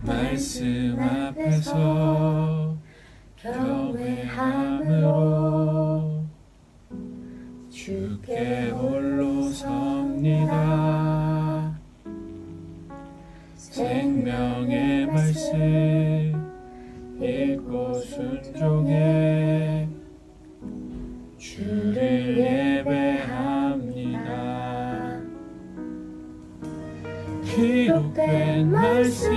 말씀 앞에서 경외함으로 주께 홀로 섭니다. 생명의 말씀 읽고 순종해 주를 예배합니다. 기록된 말씀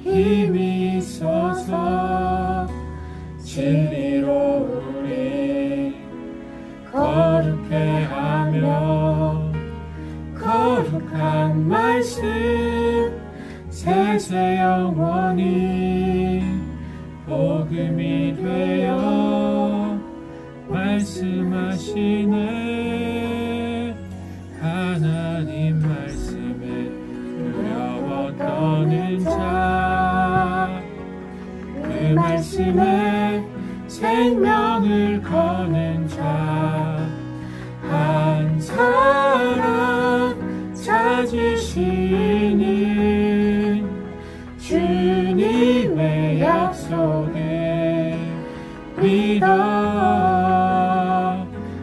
힘이 있어서 진리로 우리 거룩해 하며 거룩한 말씀 세세 영원히 복음이 되어 말씀하시네. 하나님 말씀에 두려워 떠는 자, 그 말씀에 생명을 거는 자, 한 사람 찾으시는 주님의 약속을 믿어.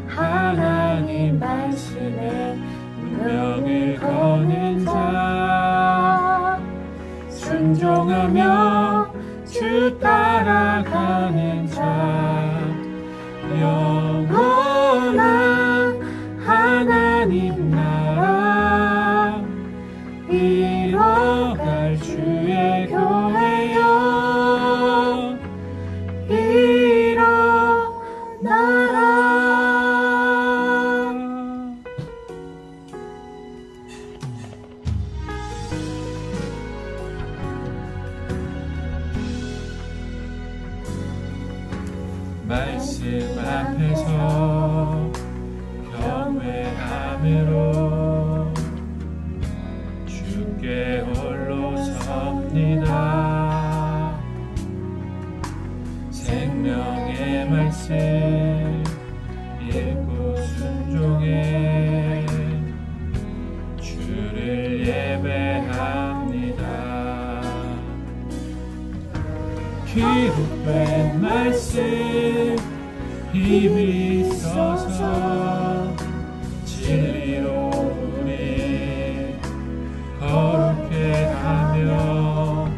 하나님 말씀에 운명을 거는 자, 순종하며 주 따라가는 자, 영원한 하나님 나라 이뤄갈 주의 교회여 일어나라. 말씀 앞에서 경외함으로 주께 홀로 섭니다. 생명의 말씀 읽고 순종해 주를 예배합니다. 기록된 말씀 힘이 있어서 진리로 우리 거룩해 하며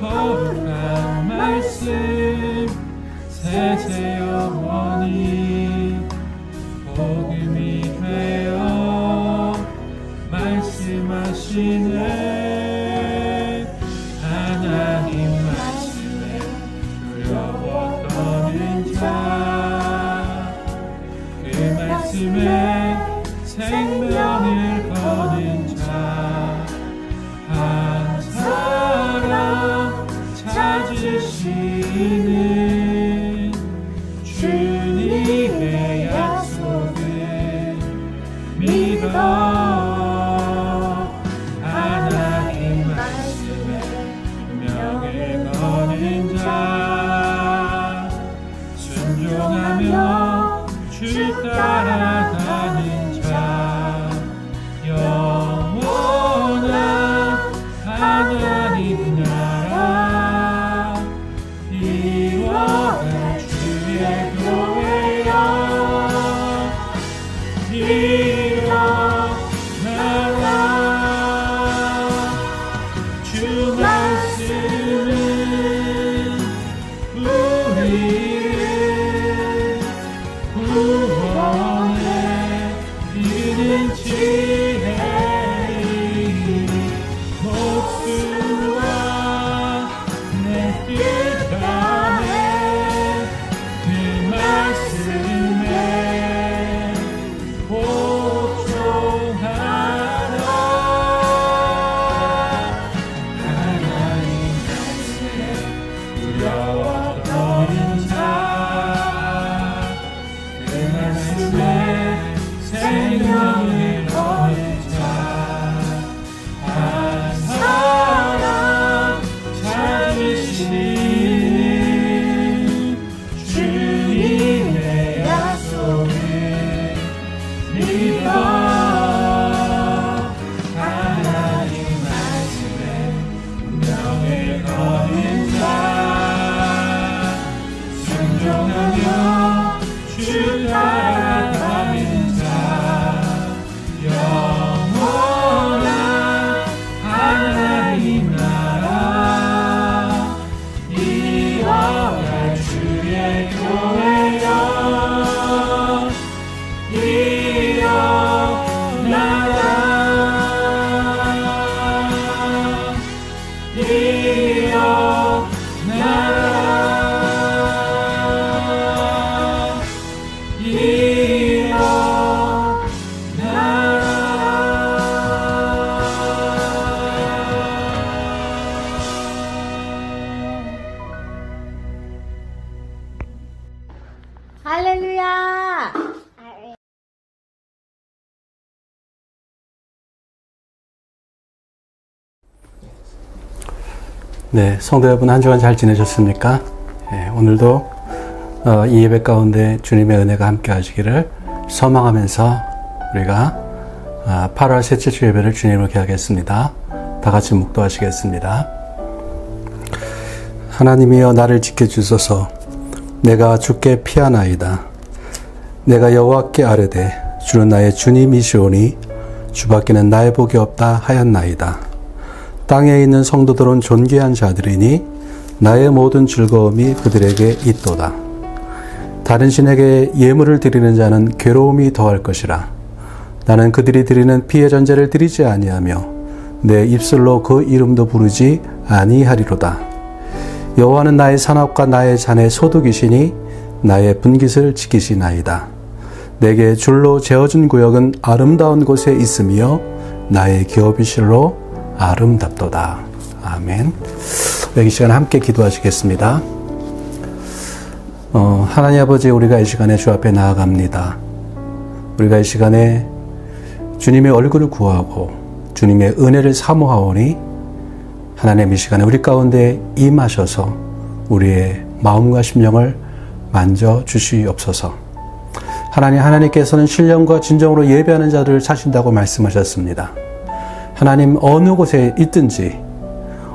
거룩한 말씀 세세 영원히 복음이 되어 말씀하시네. 하나님 말씀에 두려워 떠는 자, 그 말씀에 생명을 거는 자, 한 사람 찾으시는 주님의 약속을 믿어. 하나님 네, 성도 여러분 한 주간 잘 지내셨습니까? 네, 오늘도 이 예배 가운데 주님의 은혜가 함께 하시기를 소망하면서 우리가 8월 셋째 주 예배를 주님으로 기하겠습니다. 다 같이 묵도하시겠습니다. 하나님이여 나를 지켜주소서. 내가 주께 피하나이다. 내가 여호와께 아뢰되 주는 나의 주님이시오니 주밖에는 나의 복이 없다 하였나이다. 땅에 있는 성도들은 존귀한 자들이니 나의 모든 즐거움이 그들에게 있도다. 다른 신에게 예물을 드리는 자는 괴로움이 더할 것이라. 나는 그들이 드리는 피의 전제를 드리지 아니하며 내 입술로 그 이름도 부르지 아니하리로다. 여호와는 나의 산업과 나의 잔의 소득이시니 나의 분깃을 지키시나이다. 내게 줄로 재어준 구역은 아름다운 곳에 있으며 나의 기업이 실로 아름답도다. 아멘. 이 시간 함께 기도하시겠습니다. 하나님 아버지, 우리가 이 시간에 주 앞에 나아갑니다. 우리가 이 시간에 주님의 얼굴을 구하고 주님의 은혜를 사모하오니 하나님 이 시간에 우리 가운데 임하셔서 우리의 마음과 심령을 만져주시옵소서. 하나님께서는 신령과 진정으로 예배하는 자들을 찾으신다고 말씀하셨습니다. 하나님, 어느 곳에 있든지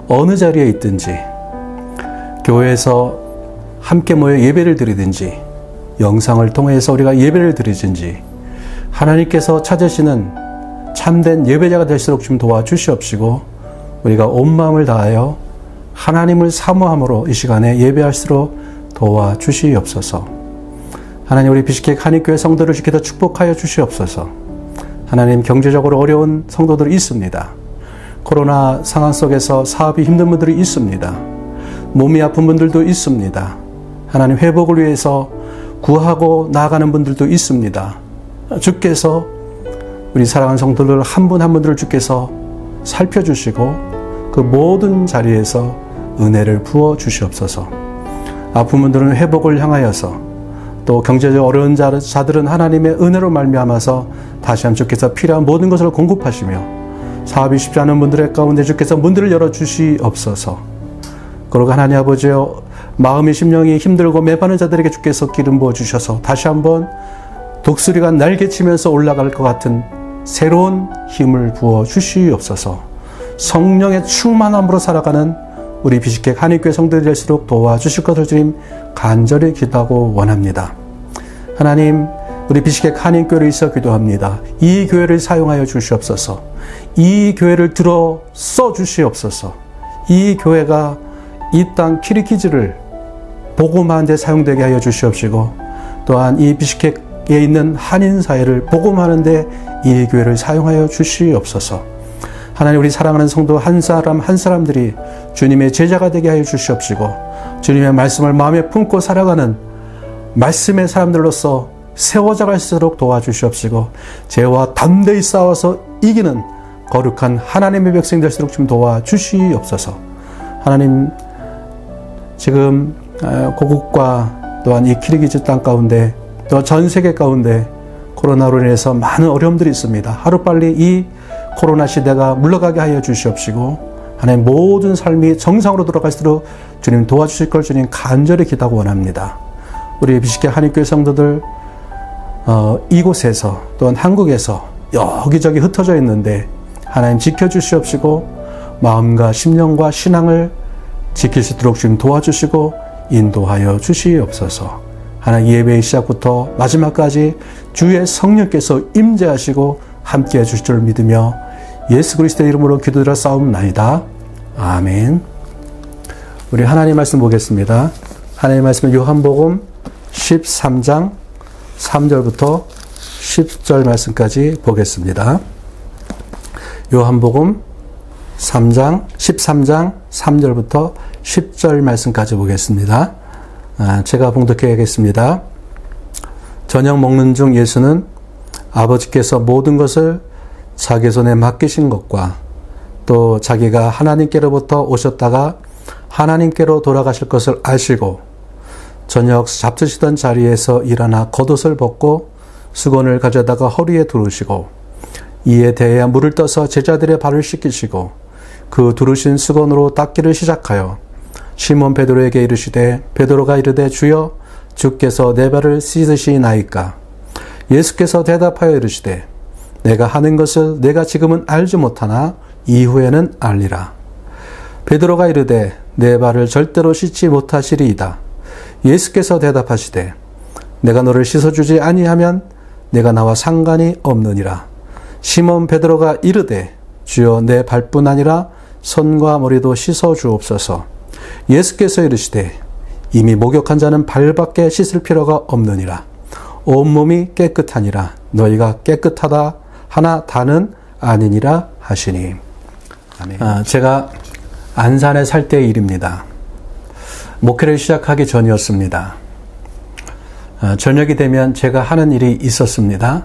어느 자리에 있든지 교회에서 함께 모여 예배를 드리든지 영상을 통해서 우리가 예배를 드리든지 하나님께서 찾으시는 참된 예배자가 될수록 좀 도와주시옵시고 우리가 온 마음을 다하여 하나님을 사모함으로 이 시간에 예배할수록 도와주시옵소서. 하나님, 우리 비식객 한인교회 성도를 지키다 축복하여 주시옵소서. 하나님, 경제적으로 어려운 성도들이 있습니다. 코로나 상황 속에서 사업이 힘든 분들이 있습니다. 몸이 아픈 분들도 있습니다. 하나님, 회복을 위해서 구하고 나아가는 분들도 있습니다. 주께서 우리 사랑하는 성도들 한 분 한 분들을 주께서 살펴주시고 그 모든 자리에서 은혜를 부어 주시옵소서. 아픈 분들은 회복을 향하여서 또 경제적 어려운 자들은 하나님의 은혜로 말미암아서 다시 한번 주께서 필요한 모든 것을 공급하시며 사업이 쉽지 않은 분들의 가운데 주께서 문들을 열어주시옵소서. 그리고 하나님 아버지여, 마음이 심령이 힘들고 매파는 자들에게 주께서 기름 부어주셔서 다시 한번 독수리가 날개치면서 올라갈 것 같은 새로운 힘을 부어주시옵소서. 성령의 충만함으로 살아가는 우리 비식객 한인교회 성도들이 될수록 도와주실 것을 주님 간절히 기도하고 원합니다. 하나님, 우리 비식객 한인교회를 위해서 기도합니다. 이 교회를 사용하여 주시옵소서. 이 교회를 들어 써 주시옵소서. 이 교회가 이 땅 키리키즈를 복음하는 데 사용되게 하여 주시옵시고 또한 이 비식객에 있는 한인사회를 복음하는 데 이 교회를 사용하여 주시옵소서. 하나님, 우리 사랑하는 성도 한 사람 한 사람들이 주님의 제자가 되게 하여 주시옵시고 주님의 말씀을 마음에 품고 살아가는 말씀의 사람들로서 세워져 갈수록 도와주시옵시고 죄와 담대히 싸워서 이기는 거룩한 하나님의 백성 될수록 좀 도와주시옵소서. 하나님, 지금 고국과 또한 이 키르기즈 땅 가운데 또 전 세계 가운데 코로나로 인해서 많은 어려움들이 있습니다. 하루빨리 이 코로나 시대가 물러가게 하여 주시옵시고 하나님, 모든 삶이 정상으로 돌아갈수록 주님 도와주실 걸 주님 간절히 기도하고 원합니다. 우리 비식객 한인교회 성도들 이곳에서 또한 한국에서 여기저기 흩어져 있는데 하나님 지켜주시옵시고 마음과 심령과 신앙을 지킬 수 있도록 주님 도와주시고 인도하여 주시옵소서. 하나님, 예배의 시작부터 마지막까지 주의 성령께서 임재하시고 함께해 주실 줄 믿으며 예수 그리스도의 이름으로 기도드려 싸움나이다. 아멘. 우리 하나님 말씀 보겠습니다. 하나님 말씀은 요한복음 13장 3절부터 10절 말씀까지 보겠습니다. 요한복음 13장 3절부터 10절 말씀까지 보겠습니다. 제가 봉독해 하겠습니다. 저녁 먹는 중 예수는 아버지께서 모든 것을 자기 손에 맡기신 것과 또 자기가 하나님께로부터 오셨다가 하나님께로 돌아가실 것을 아시고 저녁 잡수시던 자리에서 일어나 겉옷을 벗고 수건을 가져다가 허리에 두르시고 이에 대해 물을 떠서 제자들의 발을 씻기시고 그 두르신 수건으로 닦기를 시작하여 시몬 베드로에게 이르시되 베드로가 이르되 주여 주께서 내 발을 씻으시나이까. 예수께서 대답하여 이르시되 내가 하는 것을 내가 지금은 알지 못하나 이후에는 알리라. 베드로가 이르되 내 발을 절대로 씻지 못하시리이다. 예수께서 대답하시되 내가 너를 씻어주지 아니하면 내가 나와 상관이 없느니라. 시몬 베드로가 이르되 주여 내 발뿐 아니라 손과 머리도 씻어 주옵소서. 예수께서 이르시되 이미 목욕한 자는 발밖에 씻을 필요가 없느니라. 온몸이 깨끗하니라. 너희가 깨끗하다 하나 다는 아니니라 하시니. 아멘. 제가 안산에 살 때의 일입니다. 목회를 시작하기 전이었습니다. 저녁이 되면 제가 하는 일이 있었습니다.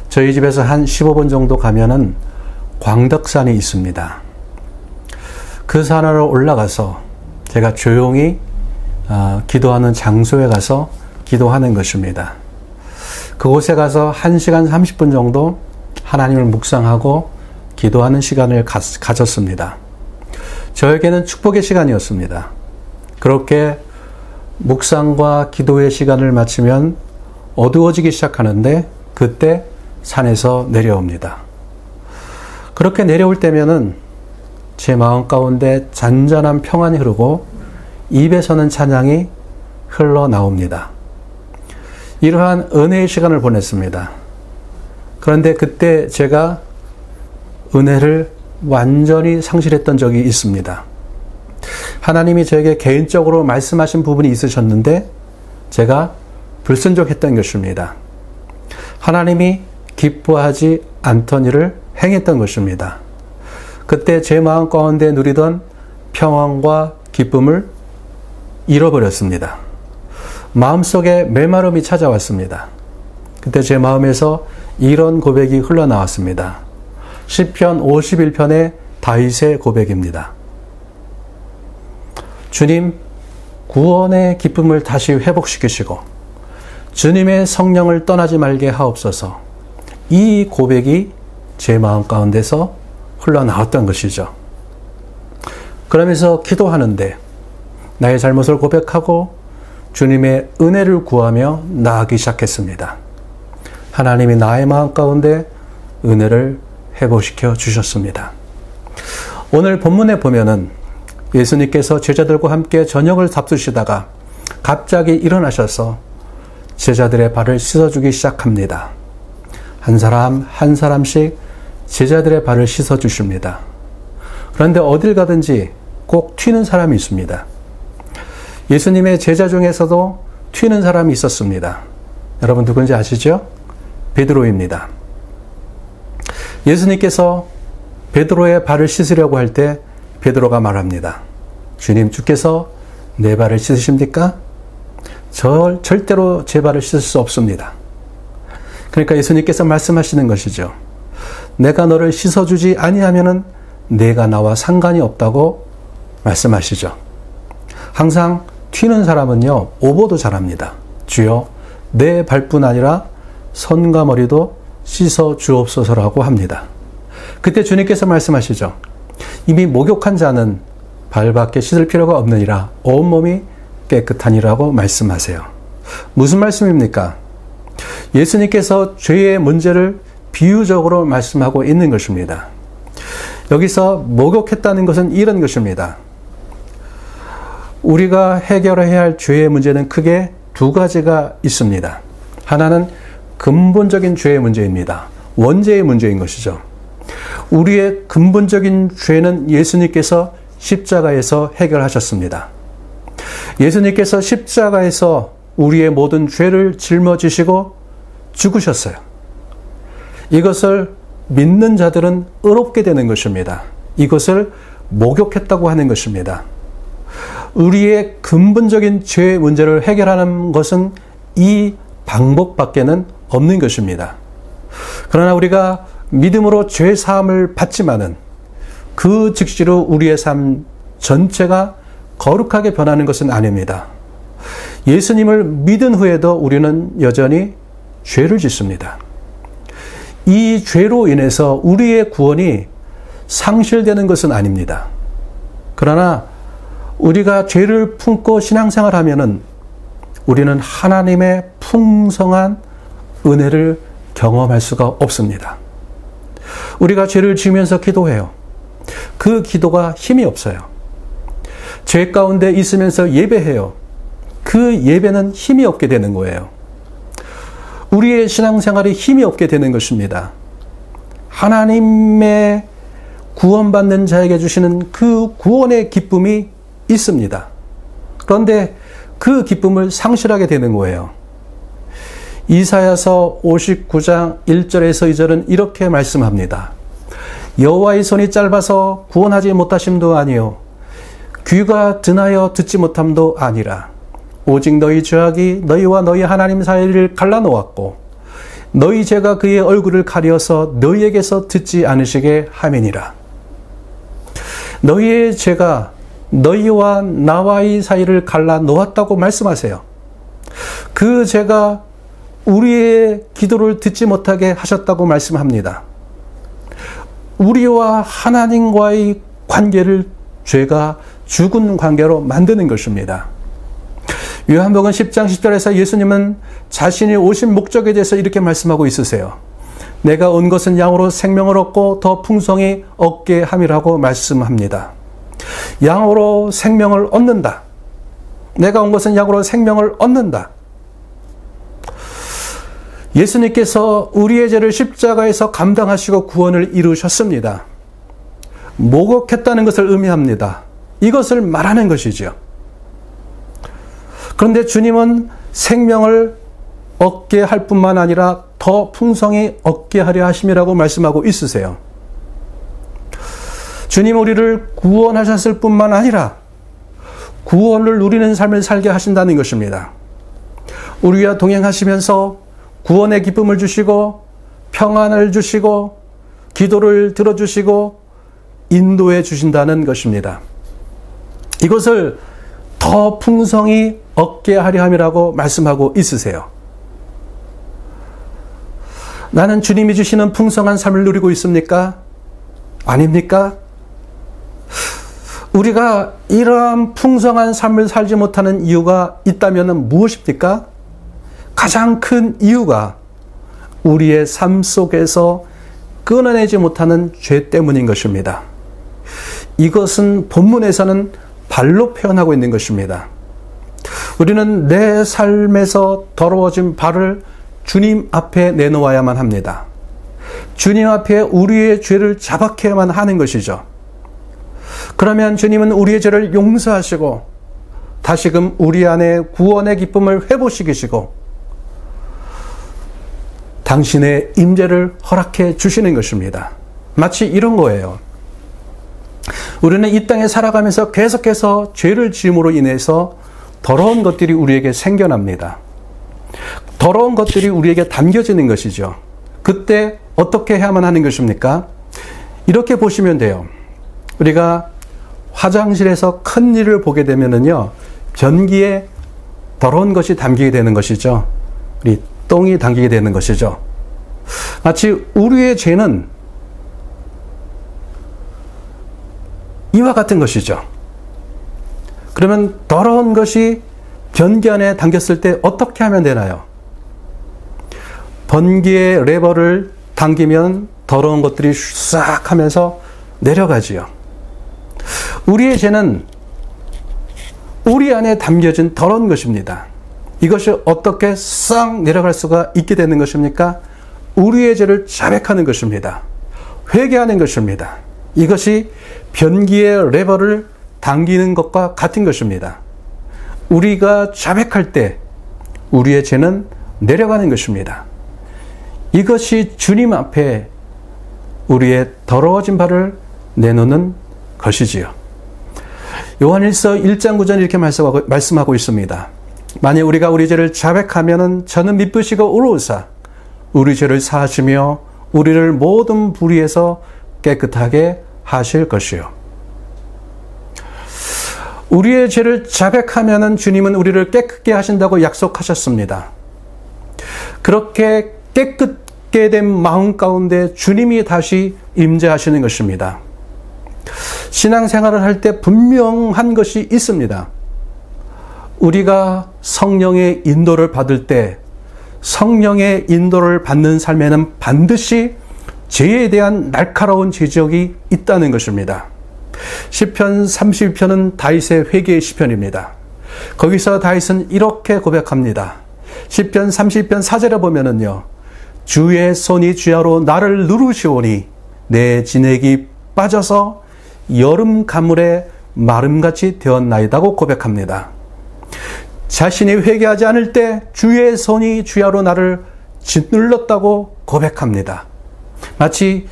저희 집에서 한 15분 정도 가면은 광덕산이 있습니다. 그 산으로 올라가서 제가 조용히 기도하는 장소에 가서 기도하는 것입니다. 그곳에 가서 1시간 30분 정도 하나님을 묵상하고 기도하는 시간을 가졌습니다. 저에게는 축복의 시간이었습니다. 그렇게 묵상과 기도의 시간을 마치면 어두워지기 시작하는데 그때 산에서 내려옵니다. 그렇게 내려올 때면은 제 마음 가운데 잔잔한 평안이 흐르고 입에서는 찬양이 흘러나옵니다. 이러한 은혜의 시간을 보냈습니다. 그런데 그때 제가 은혜를 완전히 상실했던 적이 있습니다. 하나님이 저에게 개인적으로 말씀하신 부분이 있으셨는데 제가 불순종했던 것입니다. 하나님이 기뻐하지 않던 일을 행했던 것입니다. 그때 제 마음 가운데 누리던 평안과 기쁨을 잃어버렸습니다. 마음속에 메마름이 찾아왔습니다. 그때 제 마음에서 이런 고백이 흘러나왔습니다. 시편 51편의 다윗의 고백입니다. 주님, 구원의 기쁨을 다시 회복시키시고 주님의 성령을 떠나지 말게 하옵소서. 이 고백이 제 마음 가운데서 흘러나왔던 것이죠. 그러면서 기도하는데 나의 잘못을 고백하고 주님의 은혜를 구하며 나아가기 시작했습니다. 하나님이 나의 마음 가운데 은혜를 회복시켜 주셨습니다. 오늘 본문에 보면은 예수님께서 제자들과 함께 저녁을 잡수시다가 갑자기 일어나셔서 제자들의 발을 씻어주기 시작합니다. 한 사람 한 사람씩 제자들의 발을 씻어주십니다. 그런데 어딜 가든지 꼭 튀는 사람이 있습니다. 예수님의 제자 중에서도 튀는 사람이 있었습니다. 여러분 누군지 아시죠? 베드로입니다. 예수님께서 베드로의 발을 씻으려고 할 때 베드로가 말합니다. 주님, 주께서 내 발을 씻으십니까? 절대로 제 발을 씻을 수 없습니다. 그러니까 예수님께서 말씀하시는 것이죠. 내가 너를 씻어주지 아니하면은 내가 나와 상관이 없다고 말씀하시죠. 항상 튀는 사람은요, 오버도 잘합니다. 주여, 내 발뿐 아니라 손과 머리도 씻어 주옵소서라고 합니다. 그때 주님께서 말씀하시죠. 이미 목욕한 자는 발밖에 씻을 필요가 없느니라 온몸이 깨끗하니라고 말씀하세요. 무슨 말씀입니까? 예수님께서 죄의 문제를 비유적으로 말씀하고 있는 것입니다. 여기서 목욕했다는 것은 이런 것입니다. 우리가 해결해야 할 죄의 문제는 크게 두 가지가 있습니다. 하나는 근본적인 죄의 문제입니다. 원죄의 문제인 것이죠. 우리의 근본적인 죄는 예수님께서 십자가에서 해결하셨습니다. 예수님께서 십자가에서 우리의 모든 죄를 짊어지시고 죽으셨어요. 이것을 믿는 자들은 의롭게 되는 것입니다. 이것을 목욕했다고 하는 것입니다. 우리의 근본적인 죄의 문제를 해결하는 것은 이 방법밖에는 없는 것입니다. 그러나 우리가 믿음으로 죄 사함을 받지만은 그 즉시로 우리의 삶 전체가 거룩하게 변하는 것은 아닙니다. 예수님을 믿은 후에도 우리는 여전히 죄를 짓습니다. 이 죄로 인해서 우리의 구원이 상실되는 것은 아닙니다. 그러나 우리가 죄를 품고 신앙생활하면은 우리는 하나님의 풍성한 은혜를 경험할 수가 없습니다. 우리가 죄를 지으면서 기도해요. 그 기도가 힘이 없어요. 죄 가운데 있으면서 예배해요. 그 예배는 힘이 없게 되는 거예요. 우리의 신앙생활이 힘이 없게 되는 것입니다. 하나님의 구원받는 자에게 주시는 그 구원의 기쁨이 있습니다. 그런데 그 기쁨을 상실하게 되는 거예요. 이사야서 59장 1절에서 2절은 이렇게 말씀합니다. 여호와의 손이 짧아서 구원하지 못하심도 아니요 귀가 둔하여 듣지 못함도 아니라 오직 너희 죄악이 너희와 너희 하나님 사이를 갈라놓았고 너희 죄가 그의 얼굴을 가려서 너희에게서 듣지 않으시게 함이니라. 너희의 죄가 너희와 나와의 사이를 갈라놓았다고 말씀하세요. 그 죄가 우리의 기도를 듣지 못하게 하셨다고 말씀합니다. 우리와 하나님과의 관계를 죄가 죽은 관계로 만드는 것입니다. 요한복음 10장 10절에서 예수님은 자신이 오신 목적에 대해서 이렇게 말씀하고 있으세요. 내가 온 것은 양으로 생명을 얻고 더 풍성히 얻게 함이라고 말씀합니다. 양으로 생명을 얻는다. 내가 온 것은 양으로 생명을 얻는다. 예수님께서 우리의 죄를 십자가에서 감당하시고 구원을 이루셨습니다. 모독했다는 것을 의미합니다. 이것을 말하는 것이죠. 그런데 주님은 생명을 얻게 할 뿐만 아니라 더 풍성히 얻게 하려 하심이라고 말씀하고 있으세요. 주님 우리를 구원하셨을 뿐만 아니라 구원을 누리는 삶을 살게 하신다는 것입니다. 우리와 동행하시면서 구원의 기쁨을 주시고 평안을 주시고 기도를 들어주시고 인도해 주신다는 것입니다. 이것을 더 풍성히 얻게 하려 함이라고 말씀하고 있으세요. 나는 주님이 주시는 풍성한 삶을 누리고 있습니까? 아닙니까? 우리가 이러한 풍성한 삶을 살지 못하는 이유가 있다면 무엇입니까? 가장 큰 이유가 우리의 삶 속에서 끊어내지 못하는 죄 때문인 것입니다. 이것은 본문에서는 발로 표현하고 있는 것입니다. 우리는 내 삶에서 더러워진 발을 주님 앞에 내놓아야만 합니다. 주님 앞에 우리의 죄를 자박해야만 하는 것이죠. 그러면 주님은 우리의 죄를 용서하시고 다시금 우리 안에 구원의 기쁨을 회복시키시고 당신의 임재를 허락해 주시는 것입니다. 마치 이런 거예요. 우리는 이 땅에 살아가면서 계속해서 죄를 지음으로 인해서 더러운 것들이 우리에게 생겨납니다. 더러운 것들이 우리에게 담겨지는 것이죠. 그때 어떻게 해야만 하는 것입니까? 이렇게 보시면 돼요. 우리가 화장실에서 큰 일을 보게 되면은요, 변기에 더러운 것이 담기게 되는 것이죠. 우리 똥이 담기게 되는 것이죠. 마치 우리의 죄는 이와 같은 것이죠. 그러면 더러운 것이 변기 안에 담겼을 때 어떻게 하면 되나요? 변기의 레버를 당기면 더러운 것들이 싹 하면서 내려가지요. 우리의 죄는 우리 안에 담겨진 더러운 것입니다. 이것이 어떻게 싹 내려갈 수가 있게 되는 것입니까? 우리의 죄를 자백하는 것입니다. 회개하는 것입니다. 이것이 변기의 레버를 당기는 것과 같은 것입니다. 우리가 자백할 때 우리의 죄는 내려가는 것입니다. 이것이 주님 앞에 우리의 더러워진 발을 내놓는 것이지요. 요한일서 1장 9절 이렇게 말씀하고 있습니다. 만약 우리가 우리 죄를 자백하면 저는 미쁘시고 의로우사 우리 죄를 사하시며 우리를 모든 불의에서 깨끗하게 하실 것이요. 우리의 죄를 자백하면 주님은 우리를 깨끗게 하신다고 약속하셨습니다. 그렇게 깨끗게 된 마음 가운데 주님이 다시 임재하시는 것입니다. 신앙생활을 할 때 분명한 것이 있습니다. 우리가 성령의 인도를 받을 때 성령의 인도를 받는 삶에는 반드시 죄에 대한 날카로운 지적이 있다는 것입니다. 시편 31편은 다윗의 회개의 시편입니다. 거기서 다윗은 이렇게 고백합니다. 시편 30편 4절에 보면은요, 주의 손이 주야로 나를 누르시오니 내 진액이 빠져서 여름 가물에 마름같이 되었나이다고 고백합니다. 자신이 회개하지 않을 때 주의 손이 주야로 나를 짓눌렀다고 고백합니다. 마치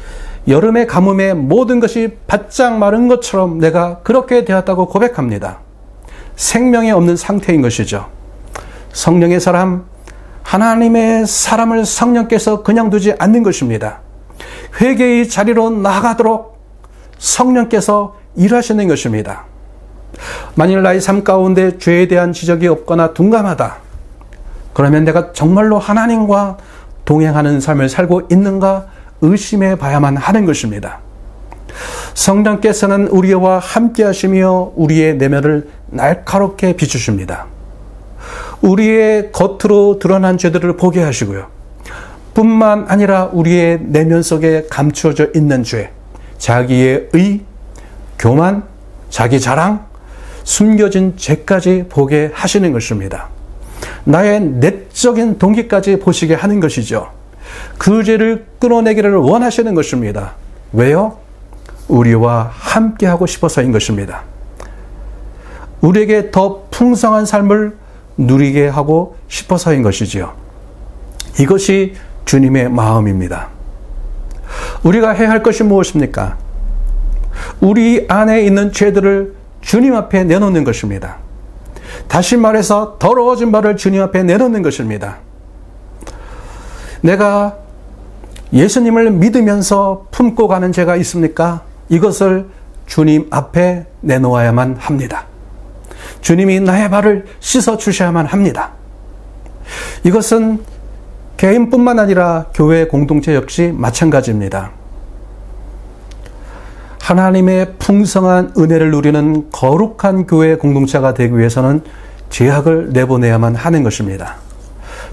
여름의 가뭄에 모든 것이 바짝 마른 것처럼 내가 그렇게 되었다고 고백합니다. 생명이 없는 상태인 것이죠. 성령의 사람, 하나님의 사람을 성령께서 그냥 두지 않는 것입니다. 회개의 자리로 나가도록 성령께서 일하시는 것입니다. 만일 나의 삶 가운데 죄에 대한 지적이 없거나 둔감하다, 그러면 내가 정말로 하나님과 동행하는 삶을 살고 있는가 의심해 봐야만 하는 것입니다. 성령께서는 우리와 함께 하시며 우리의 내면을 날카롭게 비추십니다. 우리의 겉으로 드러난 죄들을 보게 하시고요. 뿐만 아니라 우리의 내면 속에 감추어져 있는 죄, 자기의 의, 교만, 자기 자랑, 숨겨진 죄까지 보게 하시는 것입니다. 나의 내적인 동기까지 보시게 하는 것이죠. 그 죄를 끊어내기를 원하시는 것입니다. 왜요? 우리와 함께 하고 싶어서인 것입니다. 우리에게 더 풍성한 삶을 누리게 하고 싶어서인 것이지요. 이것이 주님의 마음입니다. 우리가 해야 할 것이 무엇입니까? 우리 안에 있는 죄들을 주님 앞에 내놓는 것입니다. 다시 말해서 더러워진 바를 주님 앞에 내놓는 것입니다. 내가 예수님을 믿으면서 품고 가는 죄가 있습니까? 이것을 주님 앞에 내놓아야만 합니다. 주님이 나의 발을 씻어 주셔야만 합니다. 이것은 개인뿐만 아니라 교회 공동체 역시 마찬가지입니다. 하나님의 풍성한 은혜를 누리는 거룩한 교회 공동체가 되기 위해서는 죄악을 내보내야만 하는 것입니다.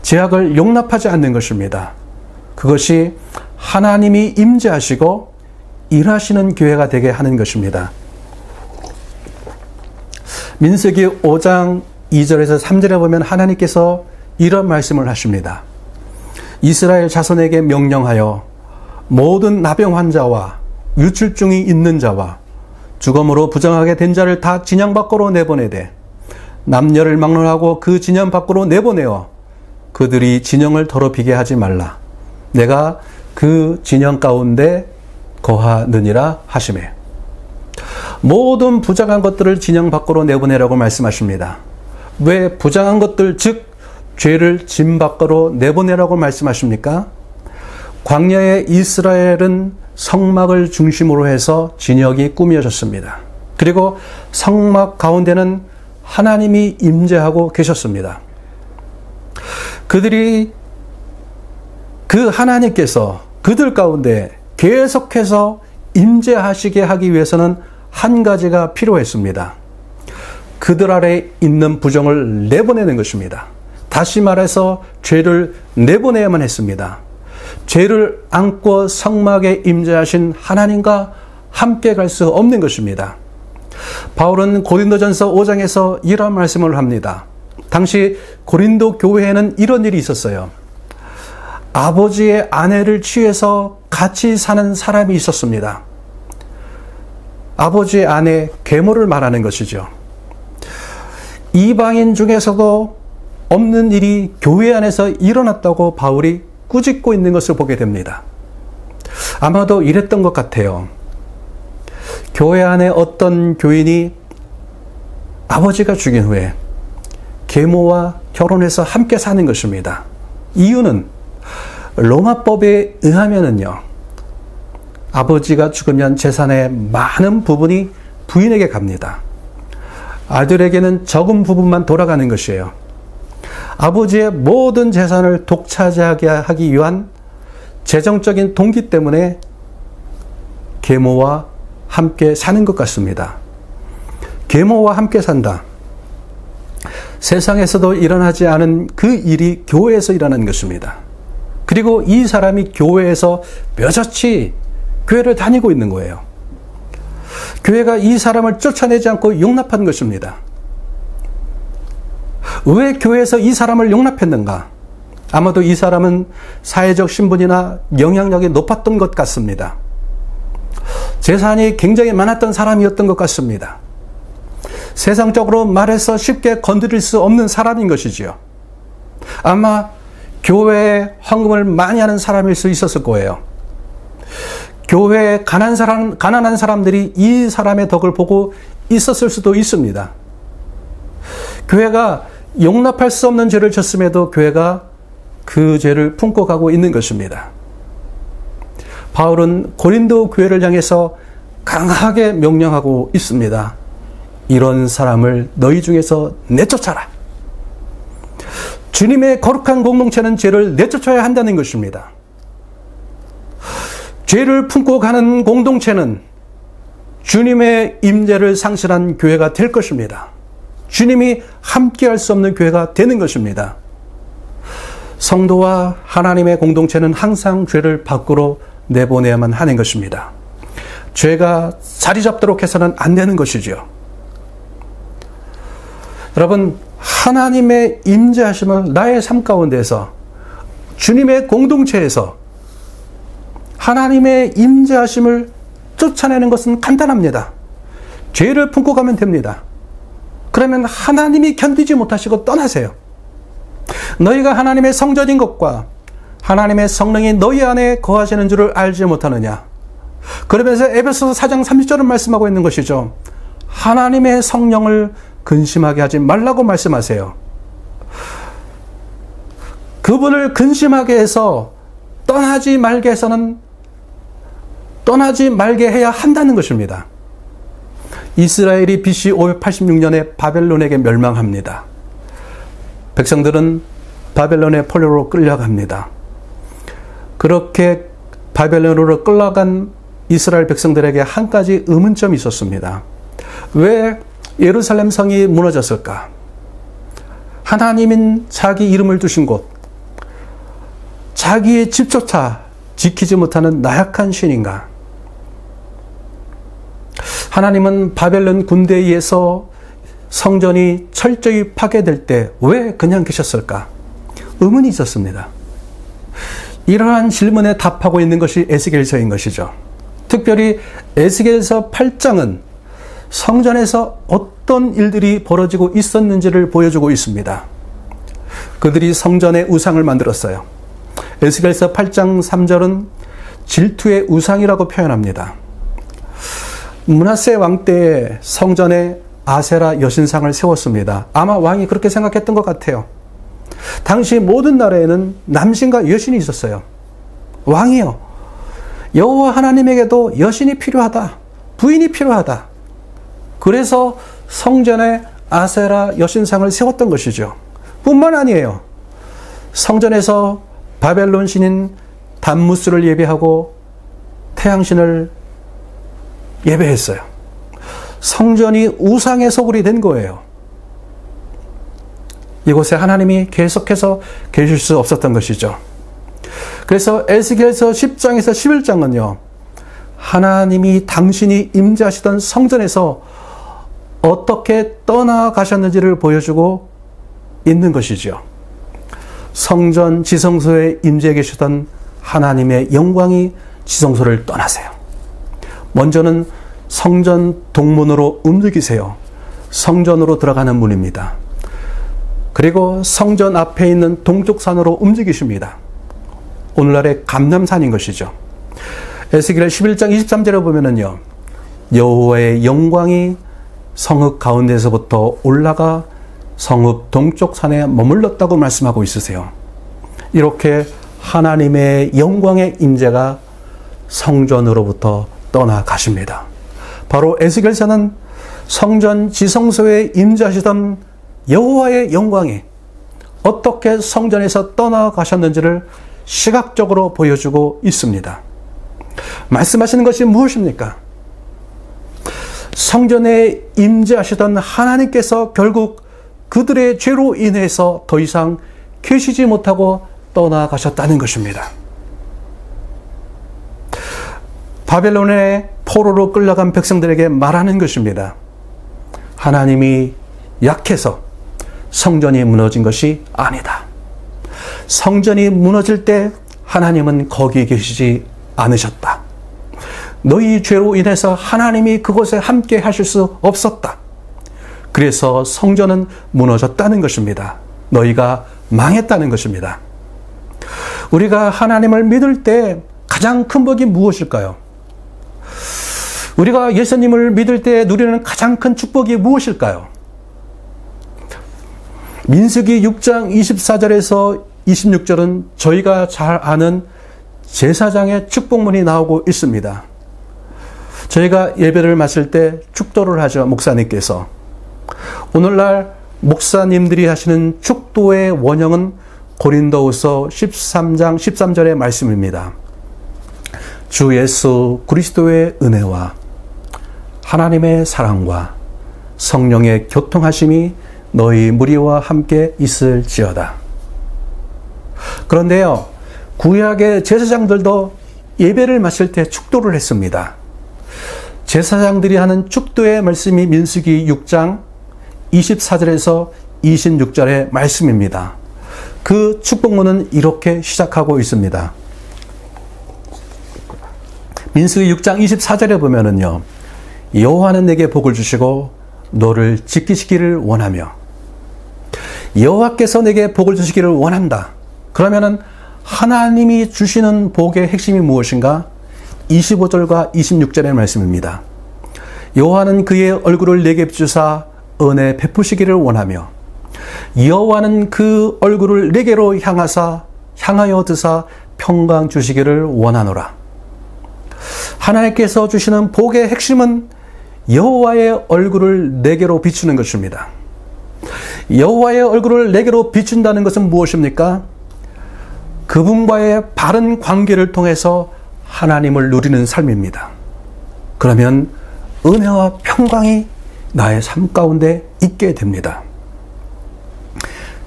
죄악을 용납하지 않는 것입니다. 그것이 하나님이 임재하시고 일하시는 교회가 되게 하는 것입니다. 민수기 5장 2절에서 3절에 보면 하나님께서 이런 말씀을 하십니다. 이스라엘 자손에게 명령하여 모든 나병 환자와 유출증이 있는 자와 죽음으로 부정하게 된 자를 다 진영 밖으로 내보내되 남녀를 막론하고 그 진영 밖으로 내보내어 그들이 진영을 더럽히게 하지 말라. 내가 그 진영 가운데 거하느니라 하시매. 모든 부정한 것들을 진영 밖으로 내보내라고 말씀하십니다. 왜 부정한 것들, 즉 죄를 진 밖으로 내보내라고 말씀하십니까? 광야의 이스라엘은 성막을 중심으로 해서 진영이 꾸며졌습니다. 그리고 성막 가운데는 하나님이 임재하고 계셨습니다. 그들이 그 하나님께서 그들 가운데 계속해서 임재하시게 하기 위해서는 한 가지가 필요했습니다. 그들 아래 있는 부정을 내보내는 것입니다. 다시 말해서 죄를 내보내야만 했습니다. 죄를 안고 성막에 임재하신 하나님과 함께 갈 수 없는 것입니다. 바울은 고린도전서 5장에서 이런 말씀을 합니다. 당시 고린도 교회에는 이런 일이 있었어요. 아버지의 아내를 취해서 같이 사는 사람이 있었습니다. 아버지의 아내, 계모를 말하는 것이죠. 이방인 중에서도 없는 일이 교회 안에서 일어났다고 바울이 꾸짖고 있는 것을 보게 됩니다. 아마도 이랬던 것 같아요. 교회 안에 어떤 교인이 아버지가 죽인 후에 계모와 결혼해서 함께 사는 것입니다. 이유는 로마법에 의하면은요, 아버지가 죽으면 재산의 많은 부분이 부인에게 갑니다. 아들에게는 적은 부분만 돌아가는 것이에요. 아버지의 모든 재산을 독차지하게 하기 위한 재정적인 동기 때문에 계모와 함께 사는 것 같습니다. 계모와 함께 산다. 세상에서도 일어나지 않은 그 일이 교회에서 일어나는 것입니다. 그리고 이 사람이 교회에서 뼈저치 교회를 다니고 있는 거예요. 교회가 이 사람을 쫓아내지 않고 용납한 것입니다. 왜 교회에서 이 사람을 용납했는가? 아마도 이 사람은 사회적 신분이나 영향력이 높았던 것 같습니다. 재산이 굉장히 많았던 사람이었던 것 같습니다. 세상적으로 말해서 쉽게 건드릴 수 없는 사람인 것이지요. 아마 교회에 헌금을 많이 하는 사람일 수 있었을 거예요. 교회에 가난한 사람들이 이 사람의 덕을 보고 있었을 수도 있습니다. 교회가 용납할 수 없는 죄를 졌음에도 교회가 그 죄를 품고 가고 있는 것입니다. 바울은 고린도 교회를 향해서 강하게 명령하고 있습니다. 이런 사람을 너희 중에서 내쫓아라. 주님의 거룩한 공동체는 죄를 내쫓아야 한다는 것입니다. 죄를 품고 가는 공동체는 주님의 임재를 상실한 교회가 될 것입니다. 주님이 함께할 수 없는 교회가 되는 것입니다. 성도와 하나님의 공동체는 항상 죄를 밖으로 내보내야만 하는 것입니다. 죄가 자리 잡도록 해서는 안 되는 것이죠. 여러분, 하나님의 임재하심을 나의 삶 가운데서 주님의 공동체에서 하나님의 임재하심을 쫓아내는 것은 간단합니다. 죄를 품고 가면 됩니다. 그러면 하나님이 견디지 못하시고 떠나세요. 너희가 하나님의 성전인 것과 하나님의 성령이 너희 안에 거하시는 줄을 알지 못하느냐. 그러면서 에베소서 4장 30절은 말씀하고 있는 것이죠. 하나님의 성령을 근심하게 하지 말라고 말씀하세요. 그분을 근심하게 해서 떠나지 말게 해야 한다는 것입니다. 이스라엘이 BC 586년에 바벨론에게 멸망합니다. 백성들은 바벨론의 포로로 끌려갑니다. 그렇게 바벨론으로 끌려간 이스라엘 백성들에게 한 가지 의문점이 있었습니다. 왜 예루살렘 성이 무너졌을까? 하나님인 자기 이름을 두신 곳, 자기의 집조차 지키지 못하는 나약한 신인가? 하나님은 바벨론 군대에 의해서 성전이 철저히 파괴될 때 왜 그냥 계셨을까? 의문이 있었습니다. 이러한 질문에 답하고 있는 것이 에스겔서인 것이죠. 특별히 에스겔서 8장은 성전에서 어떤 일들이 벌어지고 있었는지를 보여주고 있습니다. 그들이 성전에 우상을 만들었어요. 에스겔서 8장 3절은 질투의 우상이라고 표현합니다. 므낫세 왕 때에 성전에 아세라 여신상을 세웠습니다. 아마 왕이 그렇게 생각했던 것 같아요. 당시 모든 나라에는 남신과 여신이 있었어요. 왕이요, 여호와 하나님에게도 여신이 필요하다, 부인이 필요하다. 그래서 성전에 아세라 여신상을 세웠던 것이죠. 뿐만 아니에요. 성전에서 바벨론 신인 담무스를 예배하고 태양신을 예배했어요. 성전이 우상의 소굴이 된 거예요. 이곳에 하나님이 계속해서 계실 수 없었던 것이죠. 그래서 에스겔서 10장에서 11장은요, 하나님이 당신이 임재하시던 성전에서 어떻게 떠나가셨는지를 보여주고 있는 것이죠. 성전 지성소에 임재해 계시던 하나님의 영광이 지성소를 떠나세요. 먼저는 성전 동문으로 움직이세요. 성전으로 들어가는 문입니다. 그리고 성전 앞에 있는 동쪽 산으로 움직이십니다. 오늘날의 감람산인 것이죠. 에스겔 11장 23절에 보면은요, 여호와의 영광이 성읍 가운데서부터 올라가 성읍 동쪽 산에 머물렀다고 말씀하고 있으세요. 이렇게 하나님의 영광의 임재가 성전으로부터 떠나가십니다. 바로 에스겔서는 성전 지성소에 임재하시던 여호와의 영광이 어떻게 성전에서 떠나가셨는지를 시각적으로 보여주고 있습니다. 말씀하시는 것이 무엇입니까? 성전에 임재하시던 하나님께서 결국 그들의 죄로 인해서 더 이상 계시지 못하고 떠나가셨다는 것입니다. 바벨론의 포로로 끌려간 백성들에게 말하는 것입니다. 하나님이 약해서 성전이 무너진 것이 아니다. 성전이 무너질 때 하나님은 거기 계시지 않으셨다. 너희 죄로 인해서 하나님이 그곳에 함께 하실 수 없었다. 그래서 성전은 무너졌다는 것입니다. 너희가 망했다는 것입니다. 우리가 하나님을 믿을 때 가장 큰 복이 무엇일까요? 우리가 예수님을 믿을 때 누리는 가장 큰 축복이 무엇일까요? 민수기 6장 24절에서 26절은 저희가 잘 아는 제사장의 축복문이 나오고 있습니다. 저희가 예배를 마칠 때 축도를 하죠. 목사님께서. 오늘날 목사님들이 하시는 축도의 원형은 고린도후서 13장 13절의 말씀입니다. 주 예수 그리스도의 은혜와 하나님의 사랑과 성령의 교통하심이 너희 무리와 함께 있을지어다. 그런데요, 구약의 제사장들도 예배를 마칠 때 축도를 했습니다. 제사장들이 하는 축도의 말씀이 민수기 6장 24절에서 26절의 말씀입니다. 그 축복문은 이렇게 시작하고 있습니다. 민수기 6장 24절에 보면은요, 여호와는 내게 복을 주시고 너를 지키시기를 원하며, 여호와께서 내게 복을 주시기를 원한다. 그러면은 하나님이 주시는 복의 핵심이 무엇인가? 25절과 26절의 말씀입니다. 여호와는 그의 얼굴을 내게 비추사 은혜 베푸시기를 원하며, 여호와는 그 얼굴을 내게로 향하여 드사 평강 주시기를 원하노라. 하나님께서 주시는 복의 핵심은 여호와의 얼굴을 내게로 비추는 것입니다. 여호와의 얼굴을 내게로 비춘다는 것은 무엇입니까? 그분과의 바른 관계를 통해서 하나님을 누리는 삶입니다. 그러면 은혜와 평강이 나의 삶 가운데 있게 됩니다.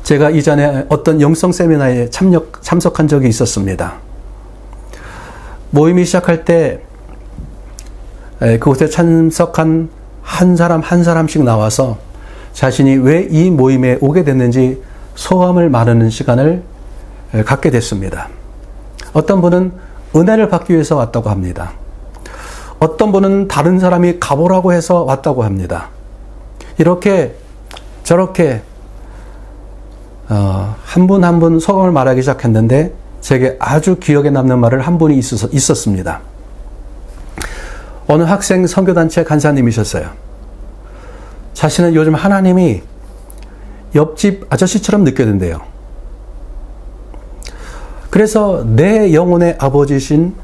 제가 이전에 어떤 영성 세미나에 참석한 적이 있었습니다. 모임이 시작할 때 그곳에 참석한 한 사람씩 나와서 자신이 왜 이 모임에 오게 됐는지 소감을 말하는 시간을 갖게 됐습니다. 어떤 분은 은혜를 받기 위해서 왔다고 합니다. 어떤 분은 다른 사람이 가보라고 해서 왔다고 합니다. 이렇게 저렇게 한 분 한 분 소감을 말하기 시작했는데 제게 아주 기억에 남는 말을 한 분이 있었습니다. 어느 학생 선교단체 간사님이셨어요. 자신은 요즘 하나님이 옆집 아저씨처럼 느껴진대요. 그래서 내 영혼의 아버지신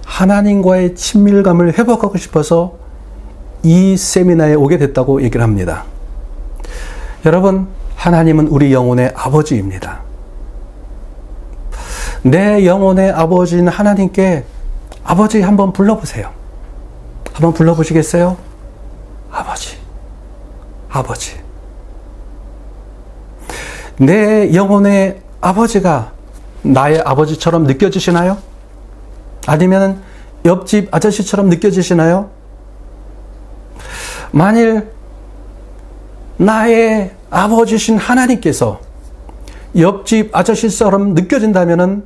하나님과의 친밀감을 회복하고 싶어서 이 세미나에 오게 됐다고 얘기를 합니다. 여러분, 하나님은 우리 영혼의 아버지입니다. 내 영혼의 아버지인 하나님께 아버지 한번 불러보세요. 한번 불러보시겠어요? 아버지, 아버지. 내 영혼의 아버지가 나의 아버지처럼 느껴지시나요? 아니면 옆집 아저씨처럼 느껴지시나요? 만일 나의 아버지신 하나님께서 옆집 아저씨처럼 느껴진다면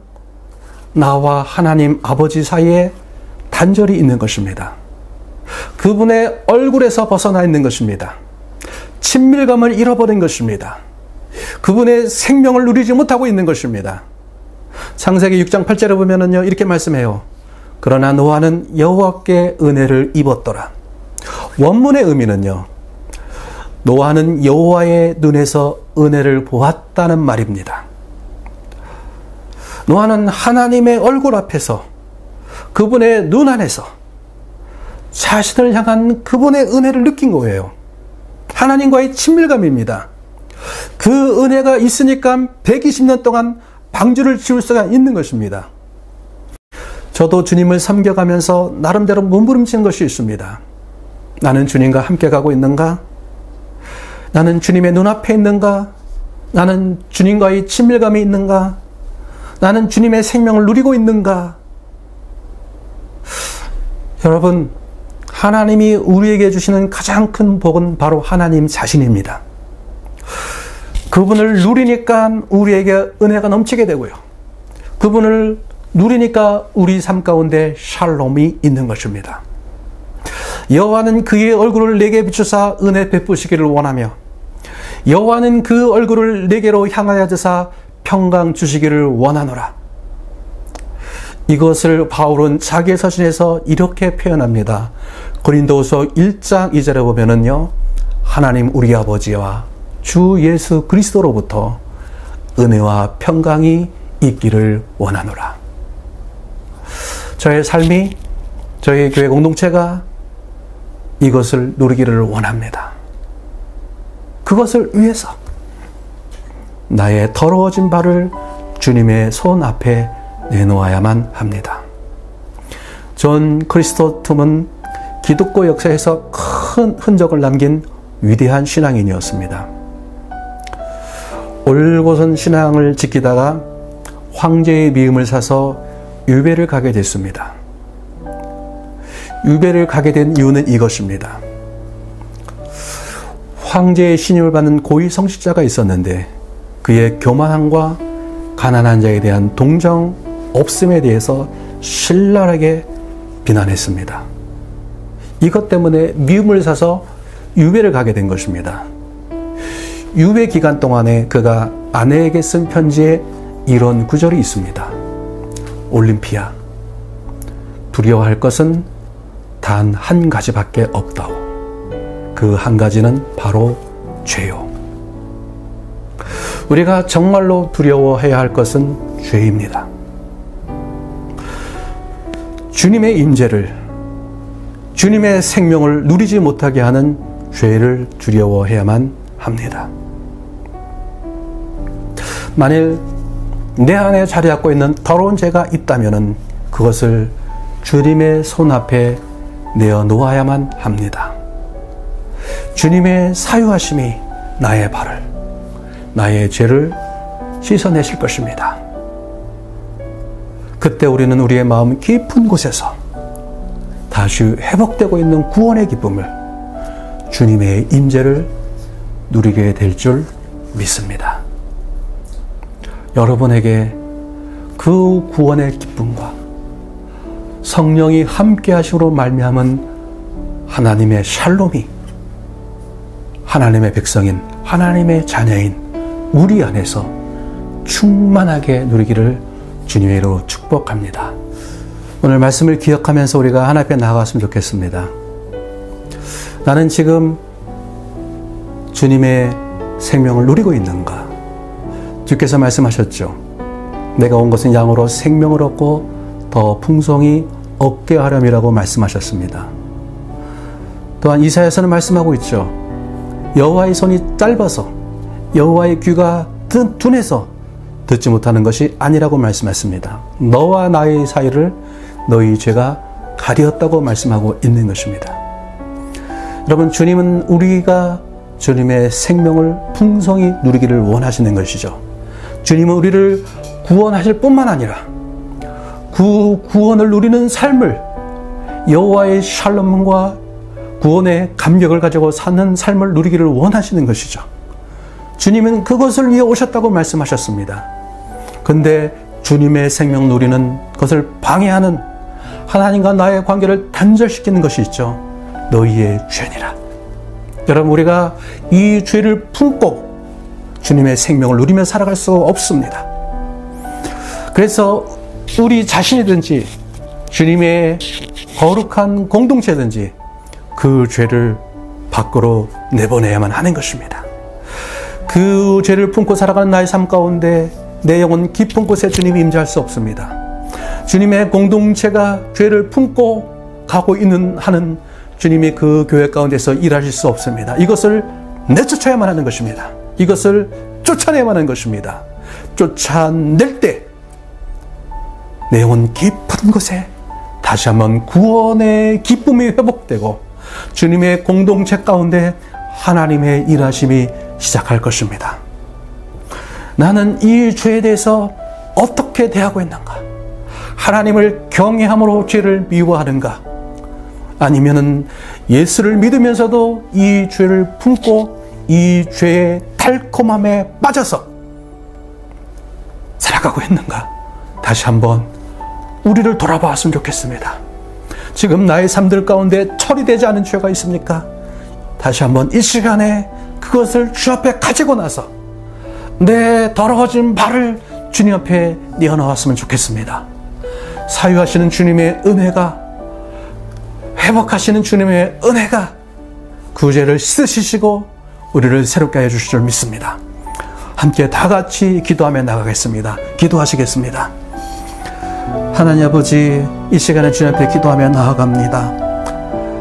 나와 하나님 아버지 사이에 단절이 있는 것입니다. 그분의 얼굴에서 벗어나 있는 것입니다. 친밀감을 잃어버린 것입니다. 그분의 생명을 누리지 못하고 있는 것입니다. 창세기 6장 8절에 보면은요, 이렇게 말씀해요. 그러나 노아는 여호와께 은혜를 입었더라. 원문의 의미는요, 노아는 여호와의 눈에서 은혜를 보았다는 말입니다. 노아는 하나님의 얼굴 앞에서 그분의 눈 안에서 자신을 향한 그분의 은혜를 느낀 거예요. 하나님과의 친밀감입니다. 그 은혜가 있으니까 120년 동안 방주를 지을 수가 있는 것입니다. 저도 주님을 섬겨가면서 나름대로 몸부림치는 것이 있습니다. 나는 주님과 함께 가고 있는가? 나는 주님의 눈앞에 있는가? 나는 주님과의 친밀감이 있는가? 나는 주님의 생명을 누리고 있는가? 여러분, 하나님이 우리에게 주시는 가장 큰 복은 바로 하나님 자신입니다. 그분을 누리니까 우리에게 은혜가 넘치게 되고요. 그분을 누리니까 우리 삶 가운데 샬롬이 있는 것입니다. 여호와는 그의 얼굴을 내게 비추사 은혜 베푸시기를 원하며 여호와는 그 얼굴을 내게로 향하여 드사 평강 주시기를 원하노라. 이것을 바울은 자기의 서신에서 이렇게 표현합니다. 고린도후서 1장 2절에 보면은요, 하나님 우리 아버지와 주 예수 그리스도로부터 은혜와 평강이 있기를 원하노라. 저의 삶이, 저희 교회 공동체가 이것을 누리기를 원합니다. 그것을 위해서 나의 더러워진 발을 주님의 손 앞에 내놓아야만 합니다. 존 크리스토툼은 기독교 역사에서 큰 흔적을 남긴 위대한 신앙인이었습니다. 올곧은 신앙을 지키다가 황제의 미음을 사서 유배를 가게 됐습니다. 유배를 가게 된 이유는 이것입니다. 황제의 신임을 받는 고위 성직자가 있었는데 그의 교만함과 가난한 자에 대한 동정 없음에 대해서 신랄하게 비난했습니다. 이것 때문에 미움을 사서 유배를 가게 된 것입니다. 유배 기간 동안에 그가 아내에게 쓴 편지에 이런 구절이 있습니다. 올림피아, 두려워할 것은 단 한 가지밖에 없다오. 그 한 가지는 바로 죄요. 우리가 정말로 두려워해야 할 것은 죄입니다. 주님의 임재를, 주님의 생명을 누리지 못하게 하는 죄를 두려워해야만 합니다. 만일 내 안에 자리 잡고 있는 더러운 죄가 있다면 그것을 주님의 손 앞에 내어놓아야만 합니다. 주님의 사유하심이 나의 발을, 나의 죄를 씻어내실 것입니다. 그때 우리는 우리의 마음 깊은 곳에서 다시 회복되고 있는 구원의 기쁨을, 주님의 임재를 누리게 될 줄 믿습니다. 여러분에게 그 구원의 기쁨과 성령이 함께 하심으로 말미암은 하나님의 샬롬이 하나님의 백성인, 하나님의 자녀인 우리 안에서 충만하게 누리기를 주님의 이름으로 축복합니다. 오늘 말씀을 기억하면서 우리가 하나님 앞에 나아갔으면 좋겠습니다. 나는 지금 주님의 생명을 누리고 있는가? 주께서 말씀하셨죠. 내가 온 것은 양으로 생명을 얻고 더 풍성히 얻게 하렴이라고 말씀하셨습니다. 또한 이사야서는 말씀하고 있죠. 여호와의 손이 짧아서 여호와의 귀가 둔해서 듣지 못하는 것이 아니라고 말씀했습니다. 너와 나의 사이를 너희 죄가 가렸다고 말씀하고 있는 것입니다. 여러분, 주님은 우리가 주님의 생명을 풍성히 누리기를 원하시는 것이죠. 주님은 우리를 구원하실 뿐만 아니라 그 구원을 누리는 삶을, 여호와의 샬롬과 구원의 감격을 가지고 사는 삶을 누리기를 원하시는 것이죠. 주님은 그것을 위해 오셨다고 말씀하셨습니다. 근데 주님의 생명 누리는 것을 방해하는, 하나님과 나의 관계를 단절시키는 것이 있죠. 너희의 죄니라. 여러분, 우리가 이 죄를 품고 주님의 생명을 누리며 살아갈 수 없습니다. 그래서 우리 자신이든지 주님의 거룩한 공동체든지 그 죄를 밖으로 내보내야만 하는 것입니다. 그 죄를 품고 살아가는 나의 삶 가운데 내 영혼 깊은 곳에 주님이 임재할 수 없습니다. 주님의 공동체가 죄를 품고 가고 있는 하는 주님이 그 교회 가운데서 일하실 수 없습니다. 이것을 내쫓아야만 하는 것입니다. 이것을 쫓아내야만 하는 것입니다. 쫓아낼 때 내 영혼 깊은 곳에 다시 한번 구원의 기쁨이 회복되고 주님의 공동체 가운데 하나님의 일하심이 시작할 것입니다. 나는 이 죄에 대해서 어떻게 대하고 있는가? 하나님을 경외함으로 죄를 미워하는가? 아니면은 예수를 믿으면서도 이 죄를 품고 이 죄의 달콤함에 빠져서 살아가고 있는가? 다시 한번 우리를 돌아보았으면 좋겠습니다. 지금 나의 삶들 가운데 처리되지 않은 죄가 있습니까? 다시 한번 이 시간에 그것을 주 앞에 가지고 나서 내 더러워진 발을 주님 앞에 내어놓았으면 좋겠습니다. 사유하시는 주님의 은혜가, 회복하시는 주님의 은혜가 그 죄를 씻으시고 우리를 새롭게 하여 주실 줄 믿습니다. 함께 다 같이 기도하며 나가겠습니다. 기도하시겠습니다. 하나님 아버지, 이 시간에 주님 앞에 기도하며 나아갑니다.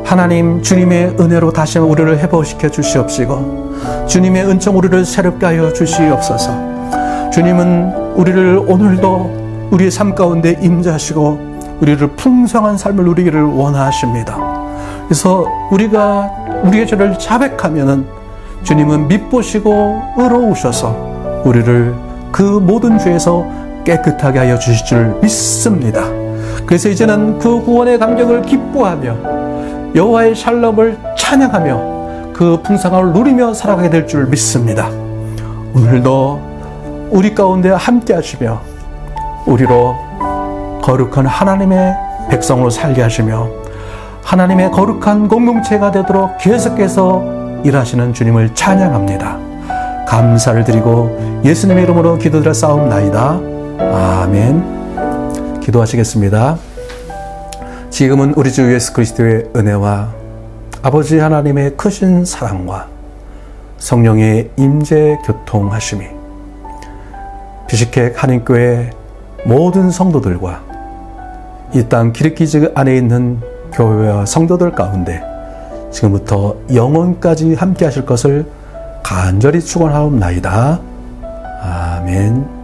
하나님, 주님의 은혜로 다시 한번 우리를 회복시켜 주시옵시고 주님의 은총 우리를 새롭게 하여 주시옵소서. 주님은 우리를 오늘도 우리의 삶 가운데 임재하시고 우리를 풍성한 삶을 누리기를 원하십니다. 그래서 우리가 우리의 죄를 자백하면은 주님은 밉보시고 의로우셔서 우리를 그 모든 죄에서 깨끗하게 하여 주실 줄 믿습니다. 그래서 이제는 그 구원의 감격을 기뻐하며 여호와의 샬롬을 찬양하며 그 풍성함을 누리며 살아가게 될 줄 믿습니다. 오늘도 우리 가운데 함께 하시며 우리로 거룩한 하나님의 백성으로 살게 하시며 하나님의 거룩한 공동체가 되도록 계속해서 일하시는 주님을 찬양합니다. 감사를 드리고 예수님의 이름으로 기도드려 싸움나이다. 아멘. 기도하시겠습니다. 지금은 우리 주 예수 그리스도의 은혜와 아버지 하나님의 크신 사랑과 성령의 임재 교통하심이 비식객 한인교회 모든 성도들과 이 땅 기르기즈 안에 있는 교회와 성도들 가운데 지금부터 영원까지 함께 하실 것을 간절히 축원하옵나이다. 아멘.